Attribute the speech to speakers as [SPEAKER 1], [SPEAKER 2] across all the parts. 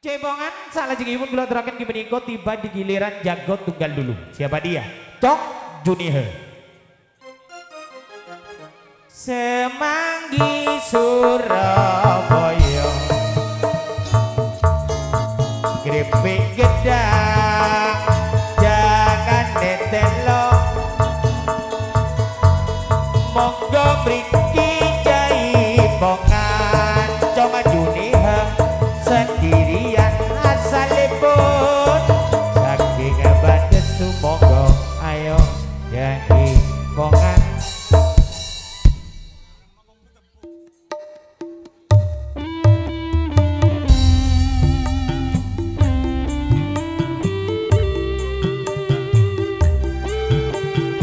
[SPEAKER 1] Cebongan salah jengipun kula aturaken ki menika tiba di giliran jago tunggal dulu. Siapa dia? Cong Junihe. Semanggi Surabaya Kripik gedang jangan netelok monggo mriki jaipongan Cong Junihe sendirian asalipun saking Bandes sumangga ayo jaipongan.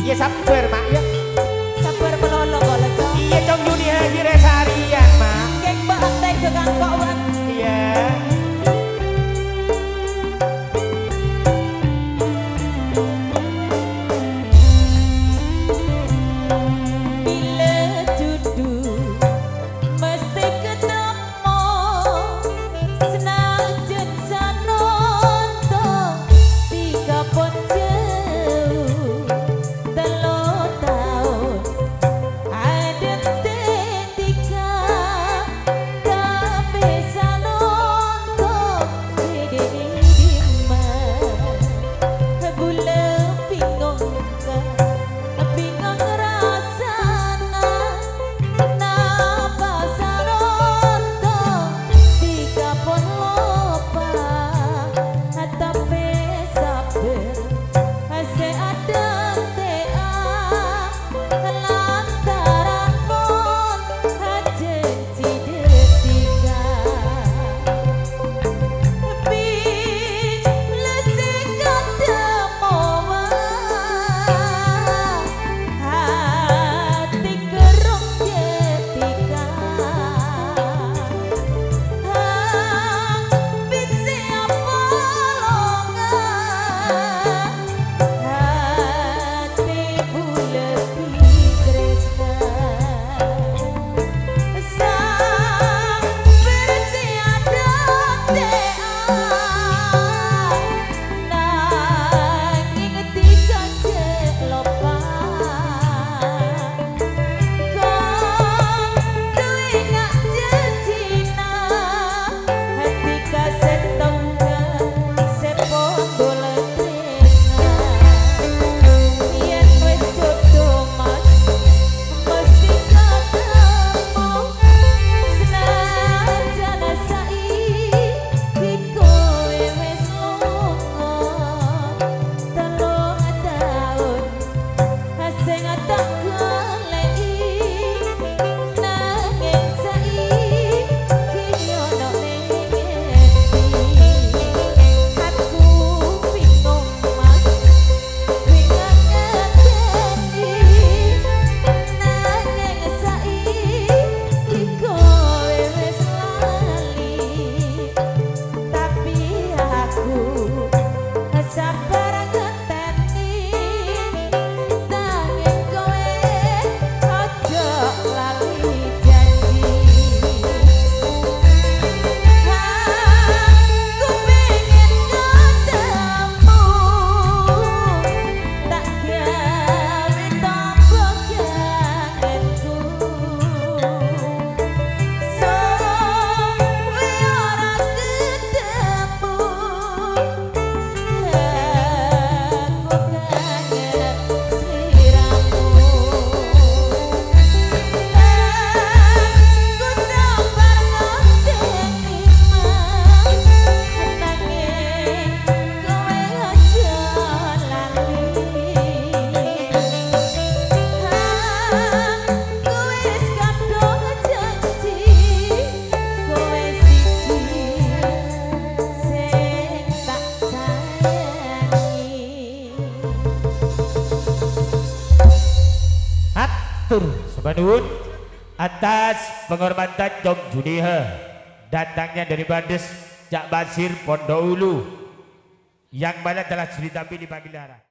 [SPEAKER 1] Iya sabar mak ya.
[SPEAKER 2] Sabar menolong kok lega.
[SPEAKER 1] Iya Cong Junihe kira seharian mak.
[SPEAKER 2] Kek mbak teh dengan kok wan.
[SPEAKER 1] Iya.
[SPEAKER 2] Bila duduk mesti ketemu senajan sanonto tiga pon jauh telur tahun ada tiga tapi sanonto di dimana gula bingung bingung rasana napa saronto tiga pon lopa tapi sabar ase ada tea lantaran pon janji detika bila sekat demowa hati kerung ketika bisa apolongan hati bulet kresna sang bersiada tea nanging tiga celopan kong duwe ngak janjina hati kasetengah sepon bola tresna yen wis jodoh mas mesti ketemu senajan saiki kowe wis lunga telung taun sing tak goleki nanging saiki ono ning ngendi aku bingung mas bingung ngendi nanging saiki kowe wis lali tapi aku sabar ngenteni nanging kowe aja lali janji aku pengen ketemu tak gawe tombo kangenku sowe ora ketemu aku kangen sliramu aku sabar ngenteni mas nanging kowe aja lali aku wis kadung janji kowe siji sing tak sayangi.
[SPEAKER 1] Atur sebanun atas penghormatan Cong Junihe datangnya dari Bandes Cak Basir Pondok Ulu yang mana telah cerita di Pagelaran.